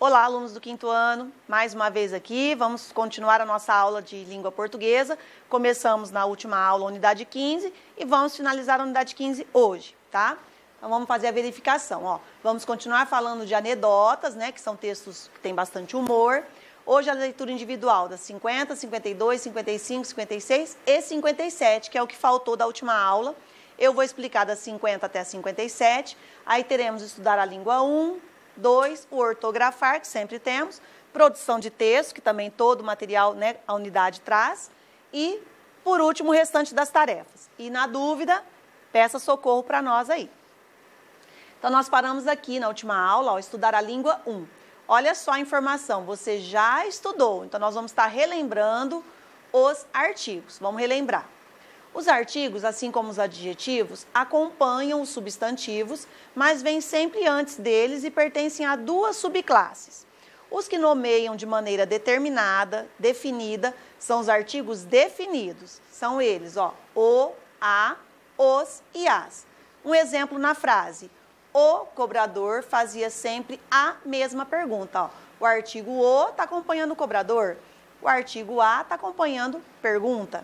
Olá, alunos do quinto ano, mais uma vez aqui, vamos continuar a nossa aula de língua portuguesa. Começamos na última aula, unidade 15, e vamos finalizar a unidade 15 hoje, tá? Então vamos fazer a verificação, ó. Vamos continuar falando de anedotas, né, que são textos que têm bastante humor. Hoje a leitura individual das 50, 52, 55, 56 e 57, que é o que faltou da última aula. Eu vou explicar das 50 até a 57, aí teremos estudar a língua 1, 2, o ortografar, que sempre temos, produção de texto, que também todo o material, né, a unidade traz, e, por último, o restante das tarefas. E, na dúvida, peça socorro para nós aí. Então, nós paramos aqui na última aula, ó, estudar a língua 1. Olha só a informação, você já estudou, então nós vamos estar relembrando os artigos. Vamos relembrar. Os artigos, assim como os adjetivos, acompanham os substantivos, mas vêm sempre antes deles e pertencem a duas subclasses. Os que nomeiam de maneira determinada, definida, são os artigos definidos. São eles, ó, o, a, os e as. Um exemplo na frase: o cobrador fazia sempre a mesma pergunta. Ó. O artigo o está acompanhando o cobrador, o artigo a está acompanhando pergunta.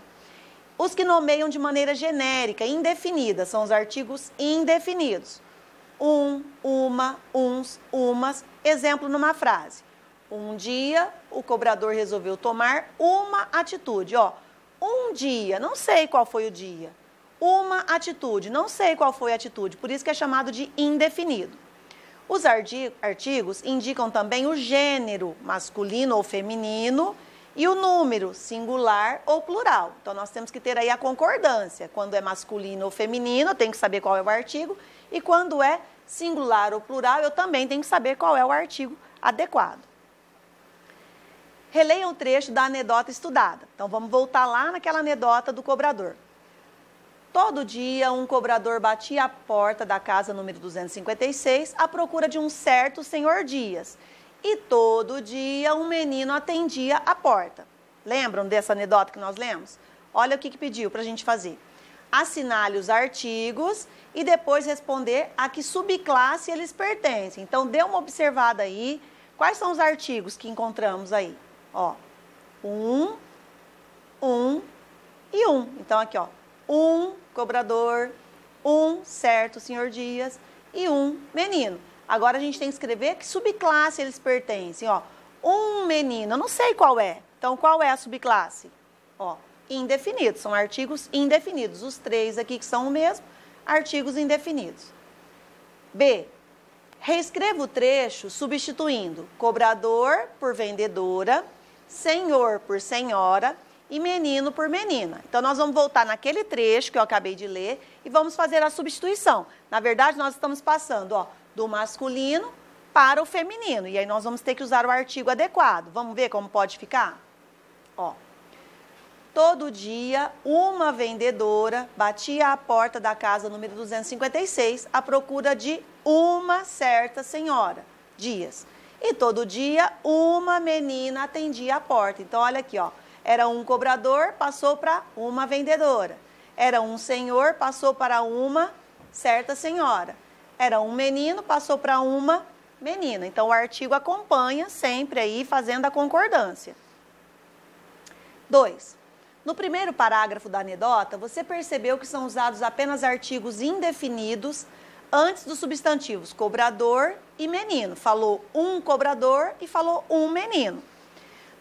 Os que nomeiam de maneira genérica, indefinida, são os artigos indefinidos. Um, uma, uns, umas. Exemplo numa frase: um dia o cobrador resolveu tomar uma atitude. Ó, um dia, não sei qual foi o dia. Uma atitude, não sei qual foi a atitude, por isso que é chamado de indefinido. Os artigos indicam também o gênero, masculino ou feminino, e o número, singular ou plural. Então, nós temos que ter aí a concordância. Quando é masculino ou feminino, eu tenho que saber qual é o artigo. E quando é singular ou plural, eu também tenho que saber qual é o artigo adequado. Releia o trecho da anedota estudada. Então, vamos voltar lá naquela anedota do cobrador. Todo dia, um cobrador batia a porta da casa número 256 à procura de um certo senhor Dias. E todo dia um menino atendia a porta. Lembram dessa anedota que nós lemos? Olha o que pediu para a gente fazer. Assinale os artigos e depois responder a que subclasse eles pertencem. Então, dê uma observada aí. Quais são os artigos que encontramos aí? Ó, um e um. Então, aqui, ó, um cobrador, um certo senhor Dias e um menino. Agora a gente tem que escrever que subclasse eles pertencem. Ó, um menino, eu não sei qual é. Então, qual é a subclasse? Ó, indefinido, são artigos indefinidos. Os três aqui que são o mesmo, artigos indefinidos. B, reescreva o trecho substituindo cobrador por vendedora, senhor por senhora e menino por menina. Então, nós vamos voltar naquele trecho que eu acabei de ler e vamos fazer a substituição. Na verdade, nós estamos passando, ó, do masculino para o feminino. E aí nós vamos ter que usar o artigo adequado. Vamos ver como pode ficar? Ó. Todo dia, uma vendedora batia à porta da casa número 256 à procura de uma certa senhora Dias. E todo dia, uma menina atendia a porta. Então, olha aqui, ó. Era um cobrador, passou para uma vendedora. Era um senhor, passou para uma certa senhora. Era um menino, passou para uma menina. Então, o artigo acompanha sempre aí, fazendo a concordância. 2. No primeiro parágrafo da anedota, você percebeu que são usados apenas artigos indefinidos antes dos substantivos cobrador e menino. Falou um cobrador e falou um menino.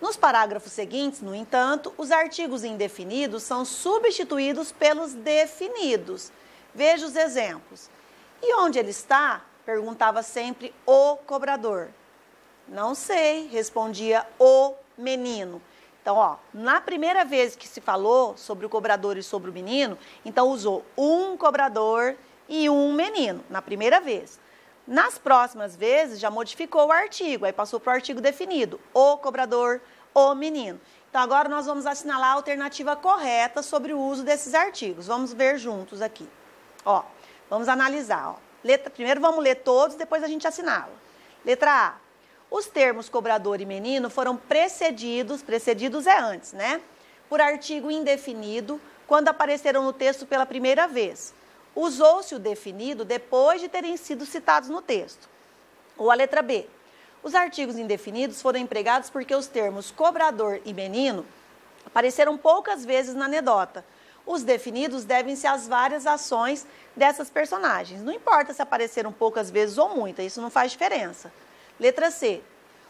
Nos parágrafos seguintes, no entanto, os artigos indefinidos são substituídos pelos definidos. Veja os exemplos. E onde ele está? Perguntava sempre o cobrador. Não sei, respondia o menino. Então, ó, na primeira vez que se falou sobre o cobrador e sobre o menino, então usou um cobrador e um menino, na primeira vez. Nas próximas vezes, já modificou o artigo, aí passou para o artigo definido, o cobrador, o menino. Então, agora nós vamos assinalar a alternativa correta sobre o uso desses artigos. Vamos ver juntos aqui. Ó. Vamos analisar. Ó. Primeiro vamos ler todos, depois a gente assinala. Letra A. Os termos cobrador e menino foram precedidos é antes, né? Por artigo indefinido, quando apareceram no texto pela primeira vez. Usou-se o definido depois de terem sido citados no texto. Ou a letra B. Os artigos indefinidos foram empregados porque os termos cobrador e menino apareceram poucas vezes na anedota. Os definidos devem-se às várias ações dessas personagens. Não importa se apareceram poucas vezes ou muitas, isso não faz diferença. Letra C.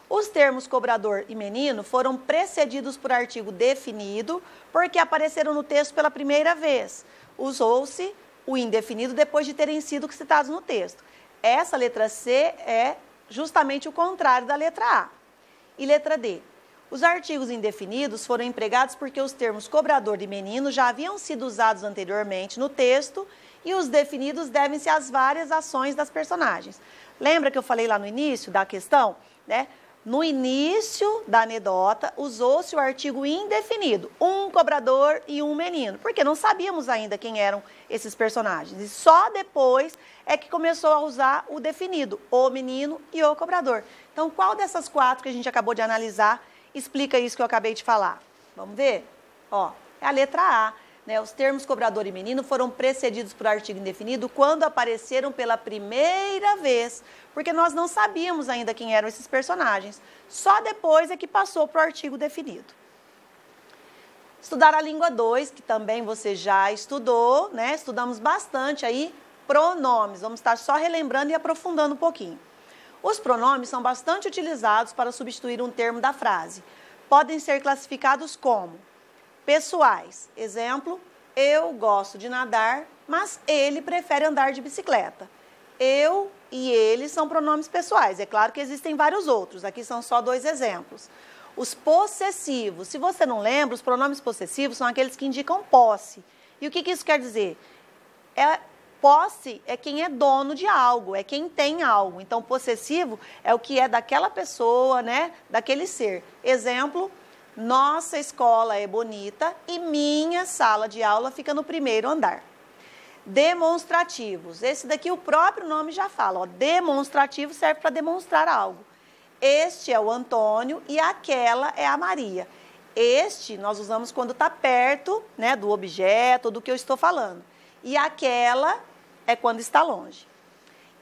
Os termos cobrador e menino foram precedidos por artigo definido porque apareceram no texto pela primeira vez. Usou-se o indefinido depois de terem sido citados no texto. Essa letra C é justamente o contrário da letra A. E letra D. Os artigos indefinidos foram empregados porque os termos cobrador e menino já haviam sido usados anteriormente no texto e os definidos devem-se às várias ações das personagens. Lembra que eu falei lá no início da questão, né? No início da anedota, usou-se o artigo indefinido, um cobrador e um menino, porque não sabíamos ainda quem eram esses personagens. E só depois é que começou a usar o definido, o menino e o cobrador. Então, qual dessas quatro que a gente acabou de analisar explica isso que eu acabei de falar? Vamos ver? Ó, é a letra A. Né? Os termos cobrador e menino foram precedidos por artigo indefinido quando apareceram pela primeira vez, porque nós não sabíamos ainda quem eram esses personagens. Só depois é que passou para o artigo definido. Estudar a língua 2, que também você já estudou, né? Estudamos bastante aí pronomes. Vamos estar só relembrando e aprofundando um pouquinho. Os pronomes são bastante utilizados para substituir um termo da frase. Podem ser classificados como pessoais. Exemplo, eu gosto de nadar, mas ele prefere andar de bicicleta. Eu e ele são pronomes pessoais. É claro que existem vários outros. Aqui são só 2 exemplos. Os possessivos. Se você não lembra, os pronomes possessivos são aqueles que indicam posse. E o que isso quer dizer? Posse é quem é dono de algo, é quem tem algo. Então, possessivo é o que é daquela pessoa, né? Daquele ser. Exemplo, nossa escola é bonita e minha sala de aula fica no primeiro andar. Demonstrativos. Esse daqui o próprio nome já fala. Ó, demonstrativo serve para demonstrar algo. Este é o Antônio e aquela é a Maria. Este nós usamos quando está perto, né, do objeto, do que eu estou falando. E aquela é quando está longe.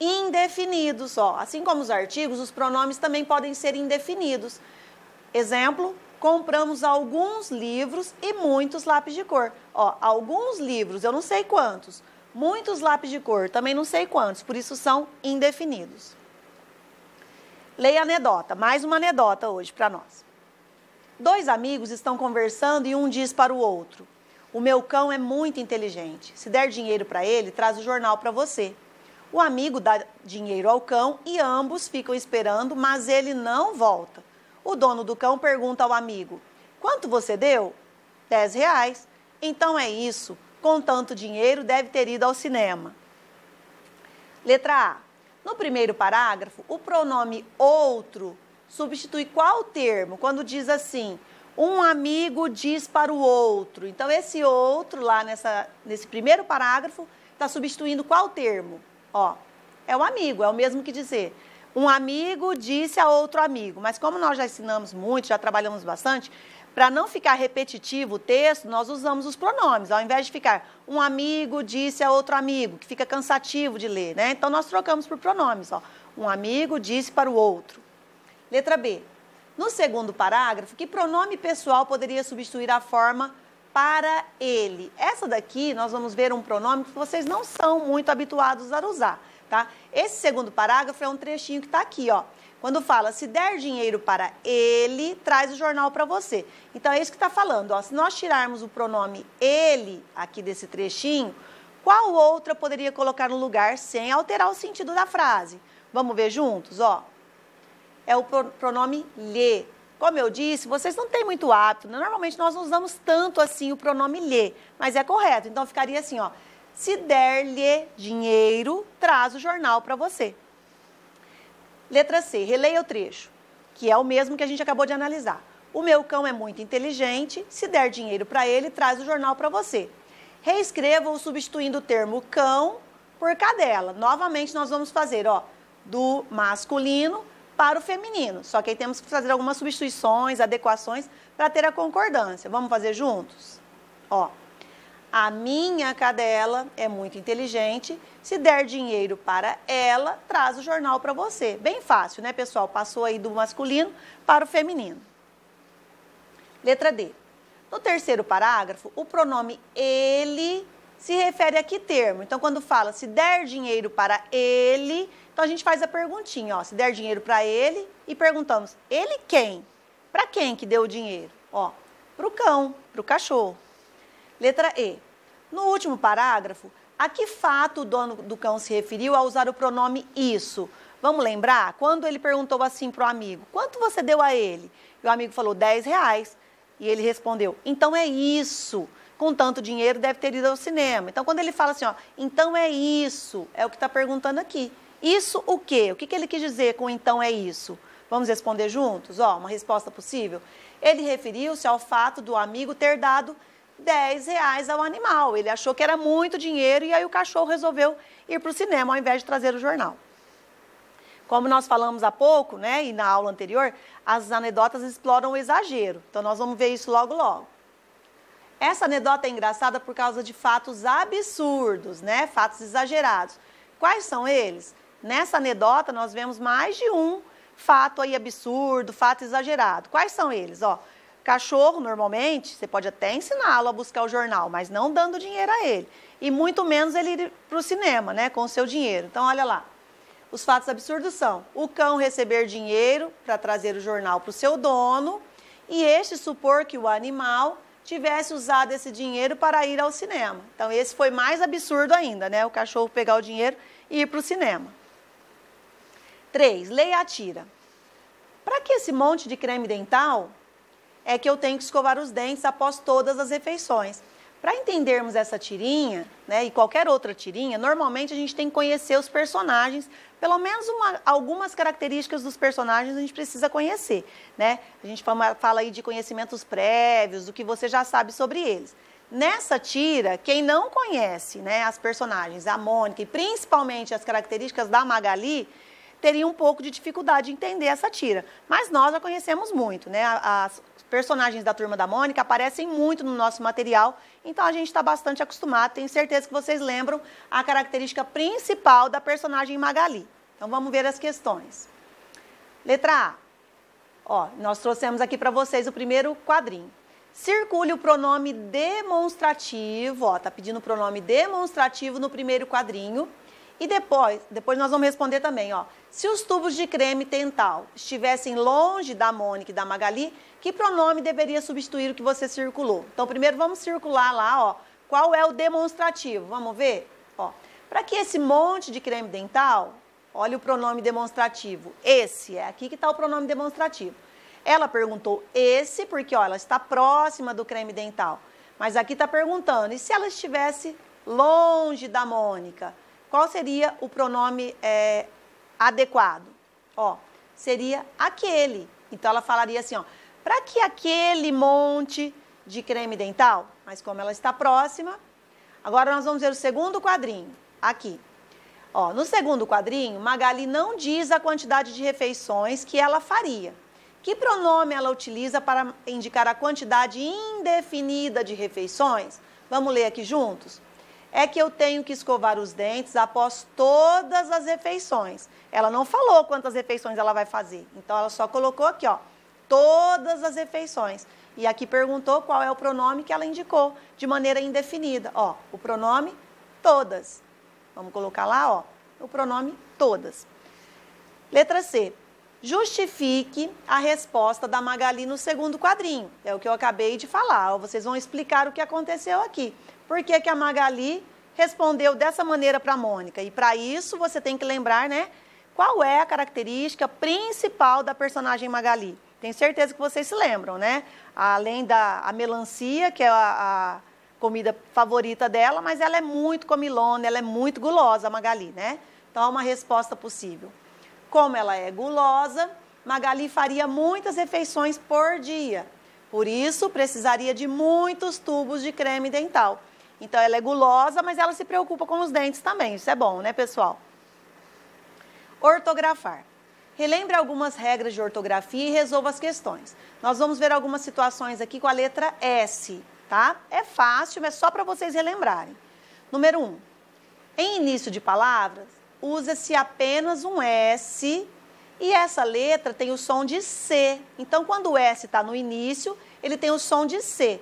Indefinidos, ó. Assim como os artigos, os pronomes também podem ser indefinidos. Exemplo, compramos alguns livros e muitos lápis de cor. Ó, alguns livros, eu não sei quantos. Muitos lápis de cor, também não sei quantos, por isso são indefinidos. Leia a anedota, mais uma anedota hoje para nós. 2 amigos estão conversando e um diz para o outro: o meu cão é muito inteligente. Se der dinheiro para ele, traz o jornal para você. O amigo dá dinheiro ao cão e ambos ficam esperando, mas ele não volta. O dono do cão pergunta ao amigo: quanto você deu? 10 reais. Então é isso. Com tanto dinheiro, deve ter ido ao cinema. Letra A. No primeiro parágrafo, o pronome outro substitui qual termo? Quando diz assim, um amigo diz para o outro. Então, esse outro lá nesse primeiro parágrafo está substituindo qual termo? Ó, é o amigo, é o mesmo que dizer. Um amigo disse a outro amigo. Mas como nós já ensinamos muito, já trabalhamos bastante, para não ficar repetitivo o texto, nós usamos os pronomes. Ao invés de ficar um amigo disse a outro amigo, que fica cansativo de ler, né? Então, nós trocamos por pronomes. Ó. Um amigo disse para o outro. Letra B. No segundo parágrafo, que pronome pessoal poderia substituir a forma para ele? Essa daqui, nós vamos ver um pronome que vocês não são muito habituados a usar, tá? Esse segundo parágrafo é um trechinho que está aqui, ó. Quando fala, se der dinheiro para ele, traz o jornal para você. Então, é isso que está falando, ó. Se nós tirarmos o pronome ele aqui desse trechinho, qual outra poderia colocar no lugar sem alterar o sentido da frase? Vamos ver juntos, ó. É o pronome lhe. Como eu disse, vocês não têm muito hábito, né? Normalmente nós não usamos tanto assim o pronome lhe, mas é correto. Então, ficaria assim, ó. Se der-lhe dinheiro, traz o jornal para você. Letra C, releia o trecho, que é o mesmo que a gente acabou de analisar. O meu cão é muito inteligente, se der dinheiro para ele, traz o jornal para você. Reescreva-o substituindo o termo cão por cadela. Novamente, nós vamos fazer, ó, do masculino para o feminino. Só que aí temos que fazer algumas substituições, adequações, para ter a concordância. Vamos fazer juntos? Ó, A minha cadela é muito inteligente. Se der dinheiro para ela, traz o jornal para você. Bem fácil, né, pessoal? Passou aí do masculino para o feminino. Letra D. No terceiro parágrafo, o pronome ele se refere a que termo? Então, quando fala se der dinheiro para ele, então a gente faz a perguntinha, ó, se der dinheiro para ele e perguntamos, ele quem? Para quem que deu o dinheiro? Ó, para o cão, para o cachorro. Letra E. No último parágrafo, a que fato o dono do cão se referiu ao usar o pronome isso? Vamos lembrar? Quando ele perguntou assim para o amigo, quanto você deu a ele? E o amigo falou, R$10. E ele respondeu, então é isso. Com tanto dinheiro deve ter ido ao cinema. Então, quando ele fala assim, ó, então é isso, é o que está perguntando aqui. Isso o quê? O que ele quis dizer com então é isso? Vamos responder juntos? Ó, uma resposta possível. Ele referiu-se ao fato do amigo ter dado R$10 ao animal. Ele achou que era muito dinheiro e aí o cachorro resolveu ir para o cinema ao invés de trazer o jornal. Como nós falamos há pouco, né, e na aula anterior, as anedotas exploram o exagero. Então, nós vamos ver isso logo, logo. Essa anedota é engraçada por causa de fatos absurdos, né, fatos exagerados. Quais são eles? Nessa anedota, nós vemos mais de um fato aí absurdo, fato exagerado. Quais são eles? Ó, cachorro, normalmente, você pode até ensiná-lo a buscar o jornal, mas não dando dinheiro a ele. E muito menos ele ir para o cinema, né, com o seu dinheiro. Então, olha lá. Os fatos absurdos são o cão receber dinheiro para trazer o jornal para o seu dono e este supor que o animal tivesse usado esse dinheiro para ir ao cinema. Então, esse foi mais absurdo ainda, né? O cachorro pegar o dinheiro e ir para o cinema. 3. Leia a tira. Para que esse monte de creme dental é que eu tenho que escovar os dentes após todas as refeições? Para entendermos essa tirinha, né, e qualquer outra tirinha, normalmente a gente tem que conhecer os personagens, pelo menos algumas características dos personagens a gente precisa conhecer, né? A gente fala aí de conhecimentos prévios, do que você já sabe sobre eles. Nessa tira, quem não conhece, né, as personagens, a Mônica e principalmente as características da Magali, teria um pouco de dificuldade de entender essa tira. Mas nós já conhecemos muito, né? As personagens da Turma da Mônica aparecem muito no nosso material, então a gente está bastante acostumado, tenho certeza que vocês lembram a característica principal da personagem Magali. Então vamos ver as questões. Letra A. Ó, nós trouxemos aqui para vocês o primeiro quadrinho. Circule o pronome demonstrativo, ó, tá pedindo o pronome demonstrativo no primeiro quadrinho. E depois nós vamos responder também, ó. Se os tubos de creme dental estivessem longe da Mônica e da Magali, que pronome deveria substituir o que você circulou? Então, primeiro vamos circular lá, ó. Qual é o demonstrativo? Vamos ver? Ó, para que esse monte de creme dental, olha o pronome demonstrativo. Esse, é aqui que está o pronome demonstrativo. Ela perguntou esse porque, ó, ela está próxima do creme dental. Mas aqui está perguntando, e se ela estivesse longe da Mônica? Qual seria o pronome adequado? Ó, seria aquele. Então, ela falaria assim, ó, para que aquele monte de creme dental? Mas como ela está próxima, agora nós vamos ver o segundo quadrinho, aqui. Ó, no segundo quadrinho, Magali não diz a quantidade de refeições que ela faria. Que pronome ela utiliza para indicar a quantidade indefinida de refeições? Vamos ler aqui juntos? É que eu tenho que escovar os dentes após todas as refeições. Ela não falou quantas refeições ela vai fazer. Então, ela só colocou aqui, ó, todas as refeições. E aqui perguntou qual é o pronome que ela indicou de maneira indefinida. Ó, o pronome todas. Vamos colocar lá, ó, o pronome todas. Letra C. Justifique a resposta da Magali no segundo quadrinho. É o que eu acabei de falar. Ó, vocês vão explicar o que aconteceu aqui. Por que que a Magali respondeu dessa maneira para a Mônica? E para isso você tem que lembrar, né, qual é a característica principal da personagem Magali. Tenho certeza que vocês se lembram, né? Além da melancia, que é a comida favorita dela, mas ela é muito comilona, ela é muito gulosa, a Magali, né? Então, há uma resposta possível. Como ela é gulosa, Magali faria muitas refeições por dia. Por isso, precisaria de muitos tubos de creme dental. Então, ela é gulosa, mas ela se preocupa com os dentes também. Isso é bom, né, pessoal? Ortografar. Relembre algumas regras de ortografia e resolva as questões. Nós vamos ver algumas situações aqui com a letra S. tá? É fácil, mas só para vocês relembrarem. Número 1. Em início de palavras, usa-se apenas um S e essa letra tem o som de C. Então, quando o S está no início, ele tem o som de C.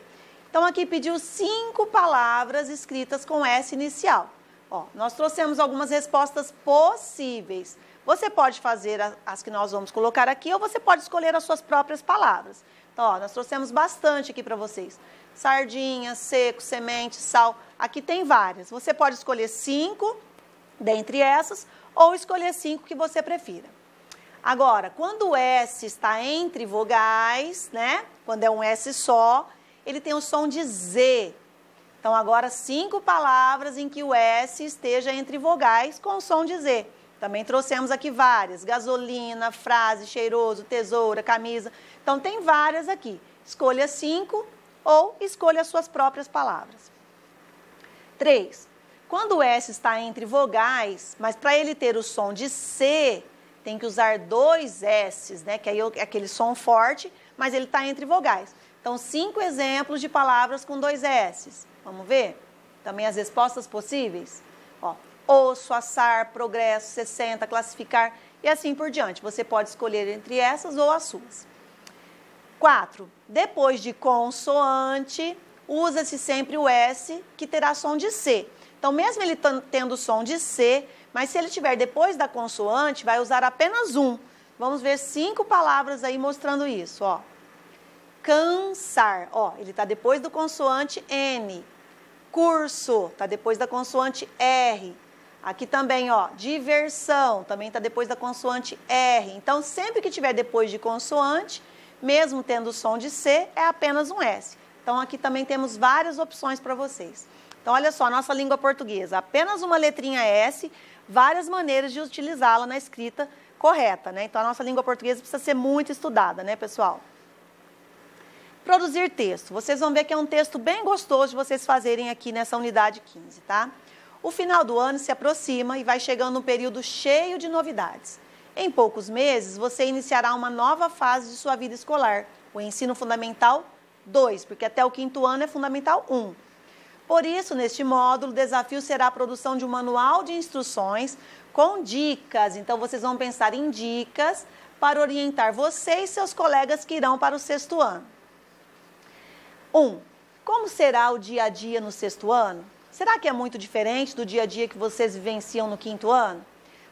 Então, aqui pediu 5 palavras escritas com S inicial. Ó, nós trouxemos algumas respostas possíveis. Você pode fazer as que nós vamos colocar aqui ou você pode escolher as suas próprias palavras. Então, ó, nós trouxemos bastante aqui para vocês. Sardinha, seco, semente, sal. Aqui tem várias. Você pode escolher 5 dentre essas ou escolher 5 que você prefira. Agora, quando o S está entre vogais, né? Quando é um S só, ele tem o som de Z. Então, agora 5 palavras em que o S esteja entre vogais com o som de Z. Também trouxemos aqui várias. Gasolina, frase, cheiroso, tesoura, camisa. Então, tem várias aqui. Escolha 5 ou escolha as suas próprias palavras. 3. Quando o S está entre vogais, mas para ele ter o som de C, tem que usar 2 S's, né? Que aí é aquele som forte, mas ele está entre vogais. Então, 5 exemplos de palavras com 2 S's. Vamos ver? Também as respostas possíveis. Ó, osso, assar, progresso, 60, classificar e assim por diante. Você pode escolher entre essas ou as suas. 4. Depois de consoante, usa-se sempre o S, que terá som de C. Então, mesmo ele tendo som de C, mas se ele tiver depois da consoante, vai usar apenas um. Vamos ver 5 palavras aí mostrando isso, ó. Cansar, ó, ele está depois do consoante N. Curso, está depois da consoante R. Aqui também, ó, diversão, também está depois da consoante R. Então, sempre que tiver depois de consoante, mesmo tendo o som de C, é apenas um S. Então, aqui também temos várias opções para vocês. Então, olha só, nossa língua portuguesa, apenas uma letrinha S, várias maneiras de utilizá-la na escrita correta, né? Então, a nossa língua portuguesa precisa ser muito estudada, né, pessoal? Produzir texto. Vocês vão ver que é um texto bem gostoso de vocês fazerem aqui nessa unidade 15, tá? O final do ano se aproxima e vai chegando um período cheio de novidades. Em poucos meses, você iniciará uma nova fase de sua vida escolar, o ensino fundamental 2, porque até o 5º ano é fundamental 1. Por isso, neste módulo, o desafio será a produção de um manual de instruções com dicas. Então, vocês vão pensar em dicas para orientar você e seus colegas que irão para o 6º ano. 1. Como será o dia a dia no 6º ano? Será que é muito diferente do dia a dia que vocês vivenciam no 5º ano?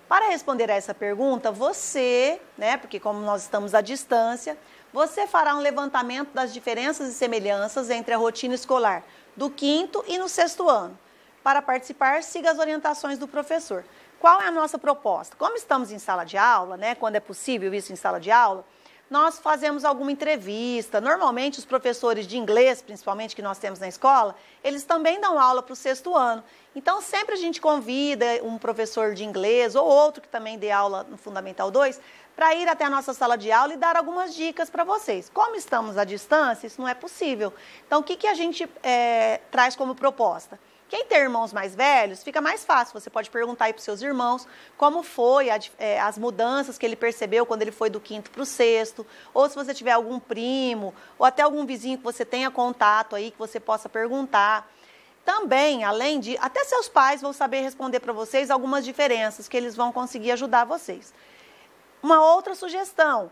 Para responder a essa pergunta, você, né, porque como nós estamos à distância, você fará um levantamento das diferenças e semelhanças entre a rotina escolar do 5º e no 6º ano. Para participar, siga as orientações do professor. Qual é a nossa proposta? Como estamos em sala de aula, né, quando é possível isso em sala de aula, nós fazemos alguma entrevista. Normalmente, os professores de inglês, principalmente que nós temos na escola, eles também dão aula para o 6º ano. Então, sempre a gente convida um professor de inglês ou outro que também dê aula no Fundamental 2 para ir até a nossa sala de aula e dar algumas dicas para vocês. Como estamos à distância, isso não é possível. Então, o que a gente traz como proposta? Quem tem irmãos mais velhos, fica mais fácil. Você pode perguntar aí para os seus irmãos como foi as mudanças que ele percebeu quando ele foi do 5º para o 6º, ou se você tiver algum primo, ou até algum vizinho que você tenha contato aí, que você possa perguntar. Também, além de, até seus pais vão saber responder para vocês algumas diferenças que eles vão conseguir ajudar vocês. Uma outra sugestão,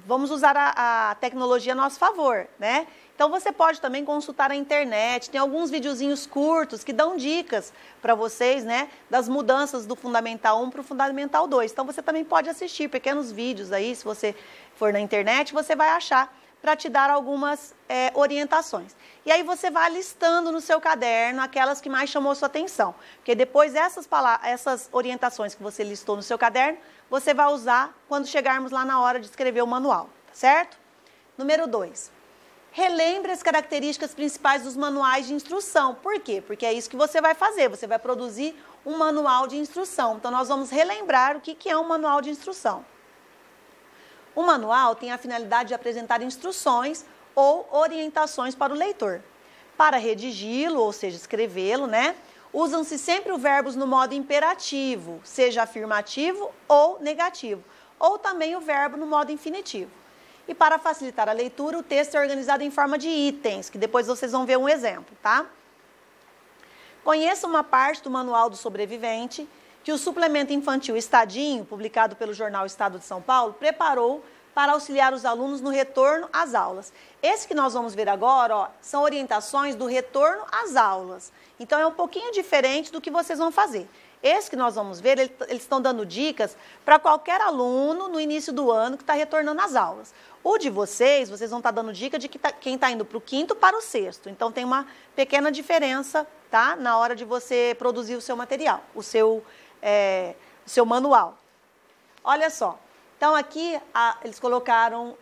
vamos usar a tecnologia a nosso favor, né? Então, você pode também consultar a internet, tem alguns videozinhos curtos que dão dicas para vocês, né, das mudanças do Fundamental 1 para o Fundamental 2. Então, você também pode assistir pequenos vídeos aí, se você for na internet, você vai achar para te dar algumas orientações. E aí, você vai listando no seu caderno aquelas que mais chamou sua atenção. Porque depois essas orientações que você listou no seu caderno, você vai usar quando chegarmos lá na hora de escrever o manual, tá certo? Número 2. Relembre as características principais dos manuais de instrução. Por quê? Porque é isso que você vai fazer. Você vai produzir um manual de instrução. Então, nós vamos relembrar o que é um manual de instrução. O manual tem a finalidade de apresentar instruções ou orientações para o leitor. Para redigi-lo, ou seja, escrevê-lo, né? Usam-se sempre os verbos no modo imperativo, seja afirmativo ou negativo. Ou também o verbo no modo infinitivo. E para facilitar a leitura, o texto é organizado em forma de itens, que depois vocês vão ver um exemplo, tá? Conheça uma parte do Manual do Sobrevivente que o suplemento infantil Estadinho, publicado pelo jornal Estado de São Paulo, preparou para auxiliar os alunos no retorno às aulas. Esse que nós vamos ver agora, ó, são orientações do retorno às aulas. Então, é um pouquinho diferente do que vocês vão fazer. Esse que nós vamos ver, eles estão dando dicas para qualquer aluno no início do ano que está retornando às aulas. O de vocês vão estar dando dica de quem está indo para o 5º para o 6º. Então, tem uma pequena diferença, tá? Na hora de você produzir o seu material, o seu manual. Olha só. Então, aqui eles colocaram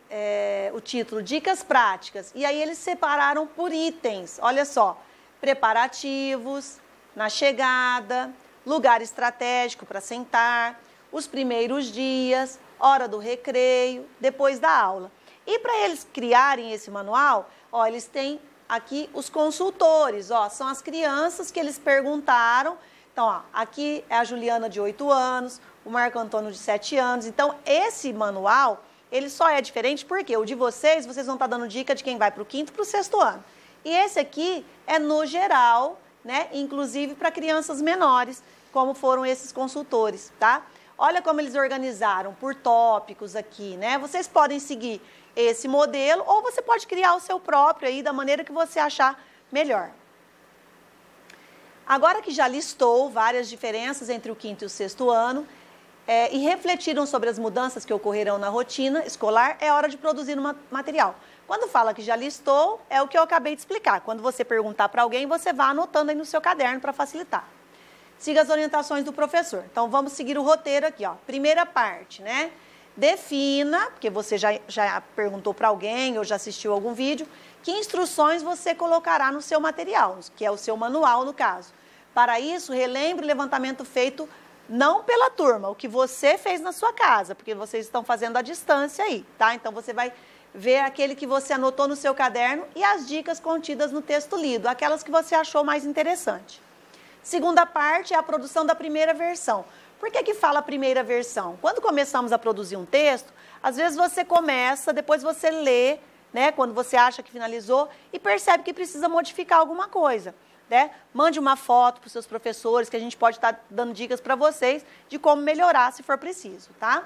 o título Dicas Práticas. E aí, eles separaram por itens. Olha só. Preparativos, na chegada, lugar estratégico para sentar, os primeiros dias, hora do recreio, depois da aula. E para eles criarem esse manual, ó, eles têm aqui os consultores, ó, são as crianças que eles perguntaram. Então, ó, aqui é a Juliana de 8 anos, o Marco Antônio de 7 anos. Então, esse manual, ele só é diferente porque o de vocês vão estar dando dica de quem vai para o 5º para o 6º ano. E esse aqui é no geral, né, inclusive para crianças menores, como foram esses consultores, tá? Olha como eles organizaram por tópicos aqui, né? Vocês podem seguir esse modelo ou você pode criar o seu próprio aí da maneira que você achar melhor. Agora que já listou várias diferenças entre o 5º e o 6º ano e refletiram sobre as mudanças que ocorrerão na rotina escolar, é hora de produzir um material. Quando fala que já listou, é o que eu acabei de explicar. Quando você perguntar para alguém, você vai anotando aí no seu caderno para facilitar. Siga as orientações do professor. Então, vamos seguir o roteiro aqui, ó. Primeira parte, né? Defina, porque você já perguntou para alguém ou já assistiu algum vídeo, que instruções você colocará no seu material, que é o seu manual, no caso. Para isso, relembre o levantamento feito não pela turma, o que você fez na sua casa, porque vocês estão fazendo à distância aí, tá? Então, você vai ver aquele que você anotou no seu caderno e as dicas contidas no texto lido, aquelas que você achou mais interessante. Segunda parte é a produção da primeira versão. Por que fala primeira versão? Quando começamos a produzir um texto, às vezes você começa, depois você lê, né, quando você acha que finalizou e percebe que precisa modificar alguma coisa, né? Mande uma foto para os seus professores, que a gente pode estar dando dicas para vocês de como melhorar se for preciso, tá?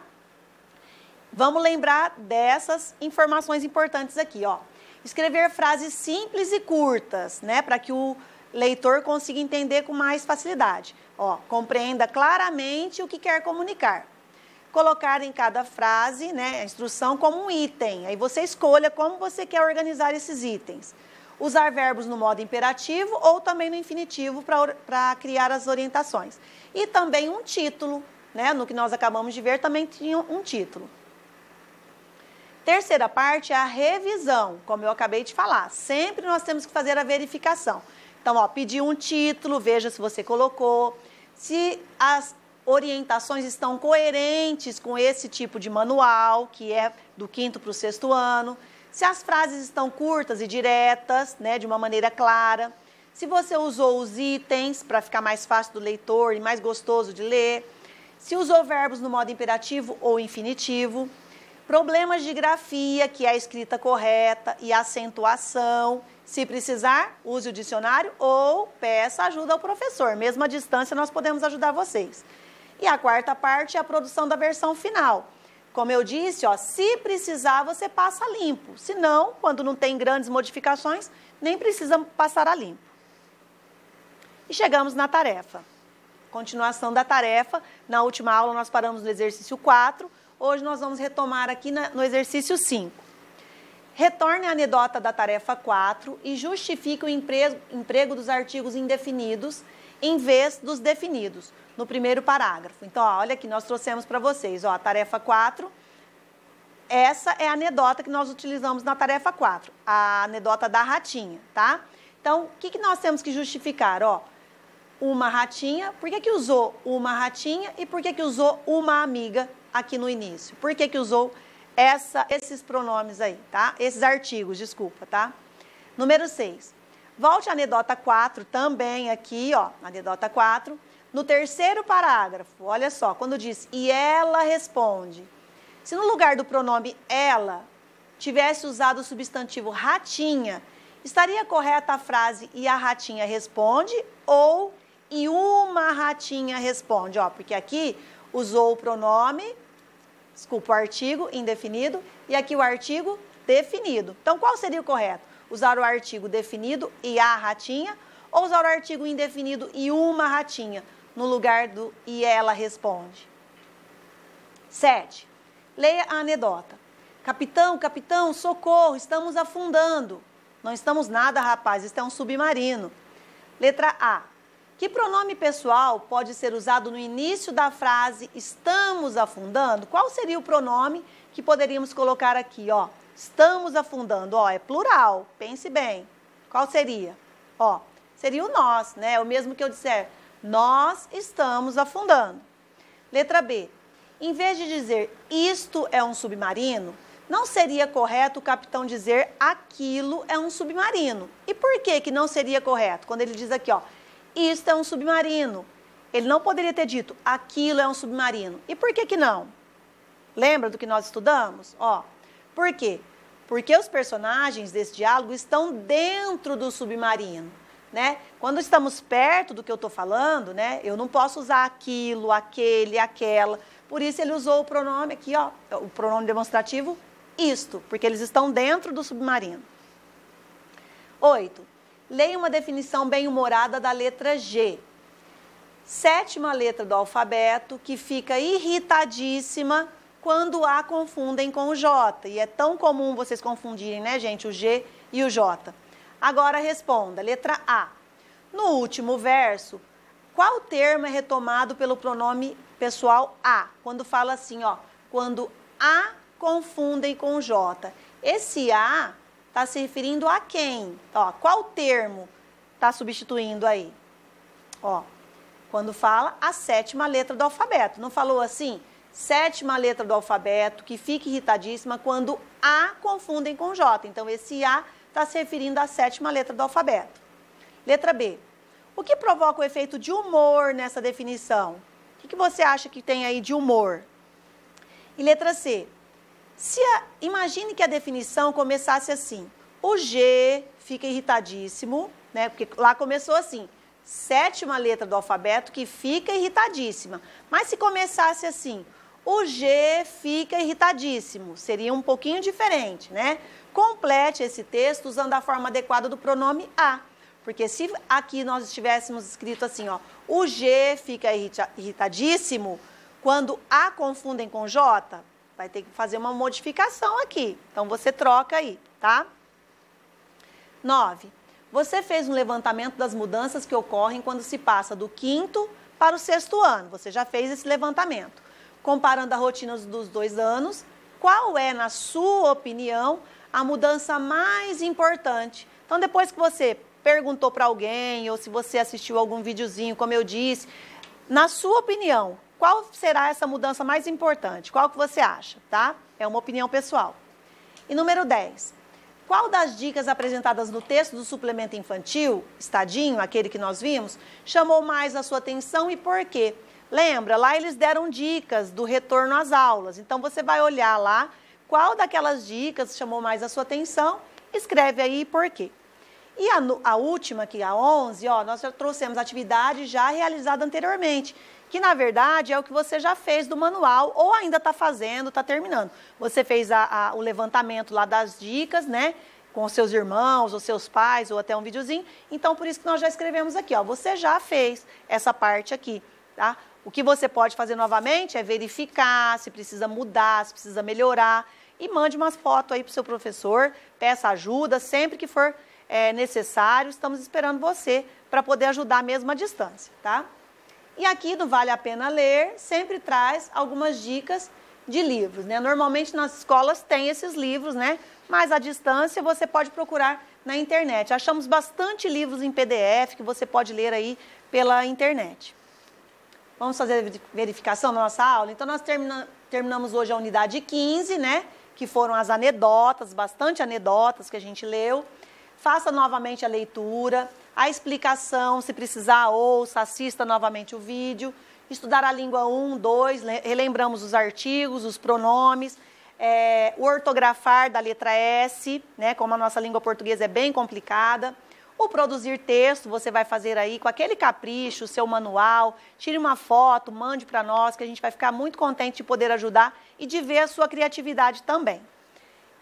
Vamos lembrar dessas informações importantes aqui, ó. Escrever frases simples e curtas, né, para que o leitor consiga entender com mais facilidade. Ó, compreenda claramente o que quer comunicar. Colocar em cada frase, né, a instrução como um item. Aí você escolha como você quer organizar esses itens. Usar verbos no modo imperativo ou também no infinitivo para criar as orientações. E também um título, né, no que nós acabamos de ver também tinha um título. Terceira parte é a revisão, como eu acabei de falar. Sempre nós temos que fazer a verificação. Então, ó, pedir um título, veja se você colocou, se as orientações estão coerentes com esse tipo de manual, que é do 5º para o 6º ano, se as frases estão curtas e diretas, né, de uma maneira clara, se você usou os itens para ficar mais fácil do leitor e mais gostoso de ler, se usou verbos no modo imperativo ou infinitivo, problemas de grafia, que é a escrita correta e acentuação. Se precisar, use o dicionário ou peça ajuda ao professor. Mesmo à distância, nós podemos ajudar vocês. E a quarta parte é a produção da versão final. Como eu disse, ó, se precisar, você passa a limpo. Se não, quando não tem grandes modificações, nem precisa passar a limpo. E chegamos na tarefa. Continuação da tarefa. Na última aula, nós paramos no exercício 4. Hoje nós vamos retomar aqui no exercício 5. Retorne a anedota da tarefa 4 e justifique o emprego dos artigos indefinidos em vez dos definidos, no primeiro parágrafo. Então, ó, olha aqui, nós trouxemos para vocês, ó, a tarefa 4. Essa é a anedota que nós utilizamos na tarefa 4, a anedota da ratinha, tá? Então, o que nós temos que justificar? Ó, uma ratinha, por que usou uma ratinha e por que usou uma amiga aqui no início? Por que usou esses pronomes aí, tá? Esses artigos, desculpa, tá? Número 6. Volte à anedota 4 também aqui, ó, anedota 4. No terceiro parágrafo, olha só, quando diz, e ela responde. Se no lugar do pronome ela, tivesse usado o substantivo ratinha, estaria correta a frase e a ratinha responde ou e uma ratinha responde? Ó, porque aqui usou o pronome, desculpa, o artigo indefinido e aqui o artigo definido. Então, qual seria o correto? Usar o artigo definido e a ratinha ou usar o artigo indefinido e uma ratinha no lugar do e ela responde? 7. Leia a anedota. Capitão, capitão, socorro, estamos afundando. Não estamos nada, rapaz, isso é um submarino. Letra A. Que pronome pessoal pode ser usado no início da frase estamos afundando? Qual seria o pronome que poderíamos colocar aqui, ó? Estamos afundando, ó, é plural, pense bem. Qual seria? Ó, seria o nós, né? É o mesmo que eu disser, nós estamos afundando. Letra B. Em vez de dizer isto é um submarino, não seria correto o capitão dizer aquilo é um submarino. E por que que não seria correto? Quando ele diz aqui, ó, isto é um submarino. Ele não poderia ter dito aquilo é um submarino. E por que que não? Lembra do que nós estudamos? Ó, por quê? Porque os personagens desse diálogo estão dentro do submarino, né? Quando estamos perto do que eu estou falando, né? Eu não posso usar aquilo, aquele, aquela. Por isso ele usou o pronome aqui, ó, o pronome demonstrativo isto, porque eles estão dentro do submarino. 8. Leia uma definição bem-humorada da letra G. 7ª letra do alfabeto que fica irritadíssima quando a confundem com o J. E é tão comum vocês confundirem, né, gente, o G e o J. Agora responda, letra A. No último verso, qual termo é retomado pelo pronome pessoal a? Quando fala assim, ó, quando a confundem com o J. Esse a está se referindo a quem? Ó, qual termo está substituindo aí? Ó, quando fala a 7ª letra do alfabeto. Não falou assim? 7ª letra do alfabeto que fica irritadíssima quando a confundem com J. Então, esse a está se referindo à 7ª letra do alfabeto. Letra B. O que provoca o efeito de humor nessa definição? O que você acha que tem aí de humor? E letra C. Imagine que a definição começasse assim. O G fica irritadíssimo, né? Porque lá começou assim. 7ª letra do alfabeto que fica irritadíssima. Mas se começasse assim, o G fica irritadíssimo, seria um pouquinho diferente, né? Complete esse texto usando a forma adequada do pronome a. Porque se aqui nós estivéssemos escrito assim, ó, o G fica irritadíssimo, quando a confundem com J, vai ter que fazer uma modificação aqui. Então, você troca aí, tá? 9. Você fez um levantamento das mudanças que ocorrem quando se passa do 5º para o 6º ano. Você já fez esse levantamento. Comparando a rotina dos 2 anos, qual é, na sua opinião, a mudança mais importante? Então, depois que você perguntou para alguém, ou se você assistiu algum videozinho, como eu disse, na sua opinião, qual será essa mudança mais importante? Qual que você acha, tá? É uma opinião pessoal. E número 10. Qual das dicas apresentadas no texto do suplemento infantil, Estadinho, aquele que nós vimos, chamou mais a sua atenção e por quê? Lembra, lá eles deram dicas do retorno às aulas. Então, você vai olhar lá qual daquelas dicas chamou mais a sua atenção, escreve aí por quê. E a última aqui, a 11, ó, nós já trouxemos atividade já realizada anteriormente, que na verdade é o que você já fez do manual ou ainda está fazendo, está terminando. Você fez o levantamento lá das dicas, né, com os seus irmãos, os seus pais ou até um videozinho. Então, por isso que nós já escrevemos aqui, ó, você já fez essa parte aqui, tá? O que você pode fazer novamente é verificar se precisa mudar, se precisa melhorar e mande umas fotos aí para o seu professor, peça ajuda sempre que for necessário. Estamos esperando você para poder ajudar mesmo à distância, tá? E aqui no Vale a Pena Ler sempre traz algumas dicas de livros, né? Normalmente nas escolas tem esses livros, né? Mas à distância você pode procurar na internet. Achamos bastante livros em PDF que você pode ler aí pela internet. Vamos fazer a verificação da nossa aula? Então, nós terminamos hoje a unidade 15, né? Que foram as anedotas, bastante anedotas que a gente leu. Faça novamente a leitura, a explicação, se precisar, ouça, assista novamente o vídeo. Estudar a língua 1, 2, relembramos os artigos, os pronomes. o ortografar da letra S, né, como a nossa língua portuguesa é bem complicada. O produzir texto, você vai fazer aí com aquele capricho, o seu manual, tire uma foto, mande para nós, que a gente vai ficar muito contente de poder ajudar e de ver a sua criatividade também.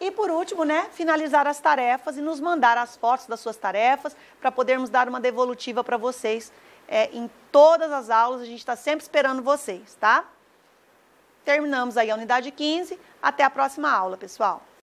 E por último, né, finalizar as tarefas e nos mandar as fotos das suas tarefas para podermos dar uma devolutiva para vocês. Em todas as aulas, a gente está sempre esperando vocês, tá? Terminamos aí a unidade 15. Até a próxima aula, pessoal.